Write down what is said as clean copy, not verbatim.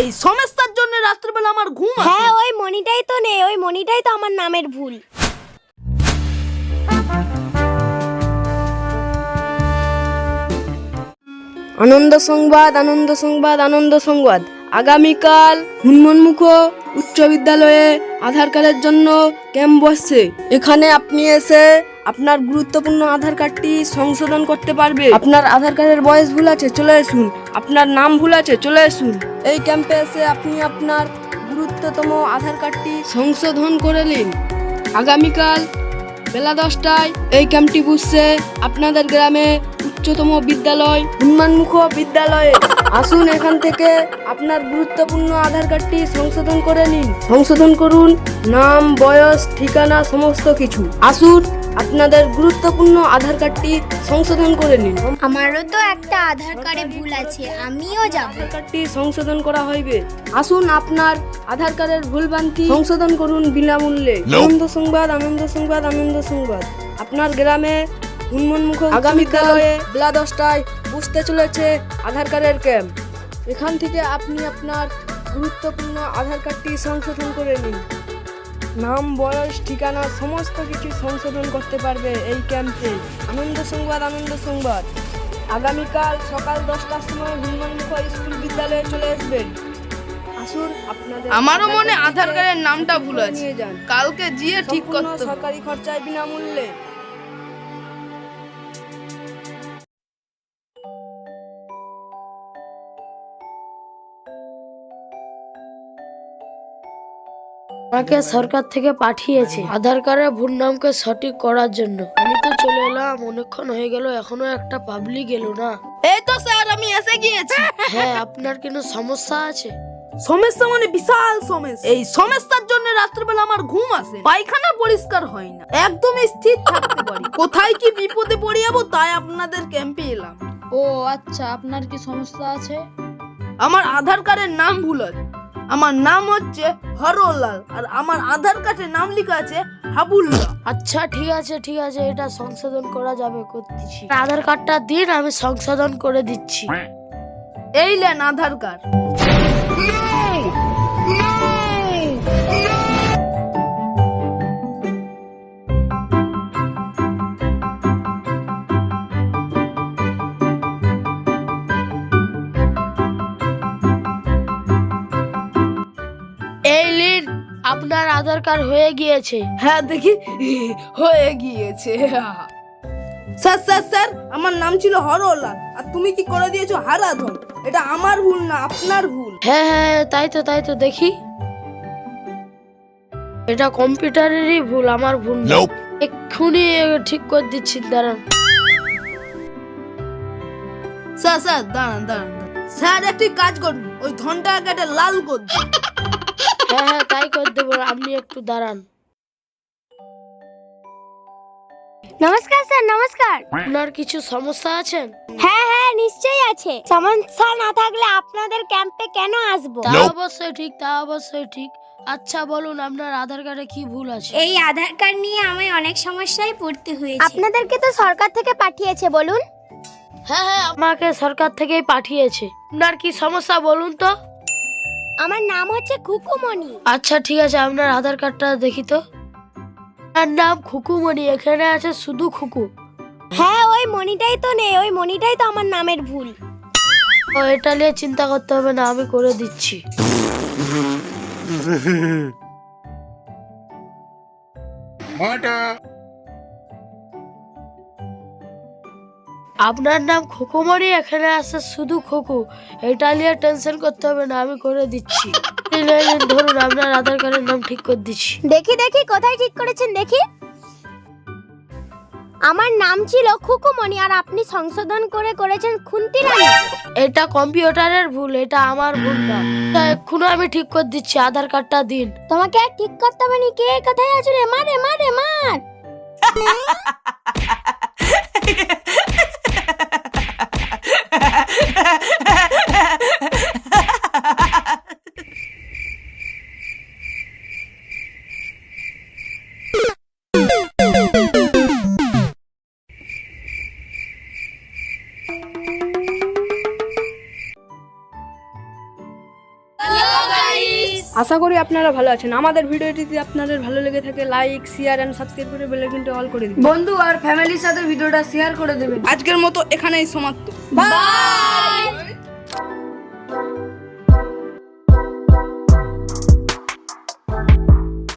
এই সমস্যার জন্য রাত্রিবেলা আমার ঘুম আসে। হ্যাঁ ওই মনিটাই তো নেই, ওই মনিটাই তো আমার নামের ভুল। আনন্দ সংবাদ, আনন্দ সংবাদ, আনন্দ সংবাদ। আগামীকাল হুনমুখ উচ্চ বিদ্যালয়ে আধার কার্ডের জন্য ক্যাম্প বসছে। এখানে আপনি এসে আপনার গুরুত্বপূর্ণ আধার কার্ডটি সংশোধন করতে পারবে। আপনার আধার কার্ডের বয়স ভুল আছে, চলে আসুন। আপনার নাম ভুল আছে, চলে আসুন। এই ক্যাম্পে এসে আপনি আপনার গুরুত্বতম আধার কার্ডটি সংশোধন করে নিন। আগামীকাল বেলা 10টায় এই ক্যাম্পটি বসছে আপনাদের গ্রামে উচ্চতম বিদ্যালয় উন্মানমুখ বিদ্যালয়ে। আসুন এখান থেকে আপনার গুরুত্বপূর্ণ আধার কার্ডটি সংশোধন করে নিন। সংশোধন করুন নাম, বয়স, ঠিকানা, সমস্ত কিছু। আসুন আপনাদের গুরুত্বপূর্ণ আধার কার্ডটি সংশোধন করে নিন। আমারও তো একটা আধার কার্ডে ভুল আছে, আমিও যাব। আধার কার্ডটি সংশোধন করা হইবে। আসুন আপনার আধার কার্ডের ভুলভ্রান্তি সংশোধন করুন বিনামূল্যে। আনন্দ সংবাদ, আনন্দ সংবাদ, আনন্দ সংবাদ। আপনার গ্রামে উন্মুখ আগামী বিদ্যালয়ে বেলা 10টায় বসতে চলেছে আধার কার্ডের ক্যাম্প। এখান থেকে আপনি আপনার গুরুত্বপূর্ণ আধার কার্ডটি সংশোধন করে নিন। নাম, বয়স, ঠিকানা সমস্ত কিছু সংশোধন করতে পারবে এই ক্যাম্পে। আনন্দ সংবাদ, আনন্দ সংবাদ। আগামীকাল সকাল 10টার সময় হুনমুখ স্কুল বিদ্যালয়ে চলে আসবেন। আসুন আপনাদের আমারও মনে আধার কার্ডের নামটা ভুল আছে, নিয়ে যান। কালকে গিয়ে ঠিক সম্পূর্ণ করতে হবে। সরকারি খরচায় বিনামূল্যে। আমাকে সরকার থেকে পাঠিয়েছে আধার কার্ডের ভুল নামকে সঠিক করার জন্য। আমি তো চলে এলাম, অনেকক্ষণ হয়ে গেল, এখনো একটা পাবলিক এলো না। এই তো স্যার আমি এসে গিয়েছি। হ্যাঁ, আপনার কোনো সমস্যা আছে? সমস্যা মানে বিশাল সমস্যা। এই সমস্যার জন্য রাত্রিবেলা আমার ঘুম আসে, পায়খানা পরিষ্কার হয় না, একদমই স্থির থাকতে পারি। কোথায় কি বিপদে পড়ে যাবো তাই আপনাদের ক্যাম্পে এলাম। ও আচ্ছা, আপনার কি সমস্যা আছে? আমার আধার কার্ডের নাম ভুল আছে। আমার নাম হচ্ছে হরলাল আর আমার আধার কার্ডে নাম লেখা আছে হাবুল্লাহ। আচ্ছা ঠিক আছে, ঠিক আছে, এটা সংশোধন করা যাবে, করতেছি। আধার কার্ডটা দিন, আমি সংশোধন করে দিচ্ছি। এই নেন আধার কার্ড। এই লিন, আপনার আধার কার্ড হয়ে গিয়েছে। হ্যাঁ দেখি, হয়ে গিয়েছে। স্যার স্যার স্যার, আমার নাম ছিল হরলাল আর তুমি কি করে দিয়েছো হারাধন। এটা আমার ভুল না, আপনার ভুল। হ্যাঁ হ্যাঁ, তাই তো দেখি। এটা কম্পিউটারেরই ভুল, আমার ভুল না। এক্ষুনি ঠিক করে দিচ্ছি, দাঁড়ান। স্যার স্যার দাঁড়ান দাঁড়ান দাঁড়ান। স্যার একটি কাজ করুন, ওই ঘন্টা কেটে লাল করে দিন। হ্যাঁ হ্যাঁ, তাই করে দেবো, আপনি একটু দাঁড়ান। নমস্কার স্যার, নমস্কার। আপনার কিছু সমস্যা আছে? হ্যাঁ হ্যাঁ, নিশ্চয়ই আছে। সমস্যা না থাকলে আপনাদের ক্যাম্পে কেন আসবো? তা অবশ্যই ঠিক, তা অবশ্যই ঠিক। আচ্ছা বলুন, আপনার আধার কার্ডে কি ভুল আছে? এই আধার কার্ড নিয়ে আমি অনেক সমস্যায় পড়তে হয়েছে। আপনাদেরকে তো সরকার থেকে পাঠিয়েছে, বলুন। হ্যাঁ হ্যাঁ, আমাকে সরকার থেকেই পাঠিয়েছে। আপনার কি সমস্যা বলুন তো? আমার নাম হচ্ছে খুকুমণি। আচ্ছা ঠিক আছে, আপনার আধার কার্ডটা দেখি তো। আপনার নাম খুকুমণি, এখানে আছে শুধু খুকু। হ্যাঁ ওই মনিটাই তো নেই, ওই মনিটাই তো আমার নামের ভুল। ও, এটা নিয়ে চিন্তা করতে হবে না, আমি করে দিচ্ছি। আপনার নাম খুকুমণি, এখানে আছে শুধু খুকু। এটা নিয়ে টেনশন করতে হবে না, আমি করে দিচ্ছি। এই নিন, ধরুন, আপনার আধার কার্ডের নাম ঠিক করে দিচ্ছি। দেখি দেখি কোথায় ঠিক করেছেন দেখি। আমার নাম ছিল খুকুমণি আর আপনি সংশোধন করে করেছেন খুন্তিরানী। এটা কম্পিউটারের ভুল, এটা আমার ভুল না। তা এক্ষুনি আমি ঠিক করে দিচ্ছি, আধার কার্ডটা দিন। তোমাকে আর ঠিক করতে হবে না। কে কোথায় আছে রে? মারে মারে মার। আশা করি আপনারা ভালো আছেন। আমাদের ভিডিওটি যদি আপনাদের ভালো লেগে থাকে লাইক শেয়ার এন্ড সাবস্ক্রাইব করে বেল আইকনটা অল করে দিন। বন্ধু আর ফ্যামিলির সাথে ভিডিওটা শেয়ার করে দেবেন। আজকের মতো এখানেই সমাপ্ত। বাই।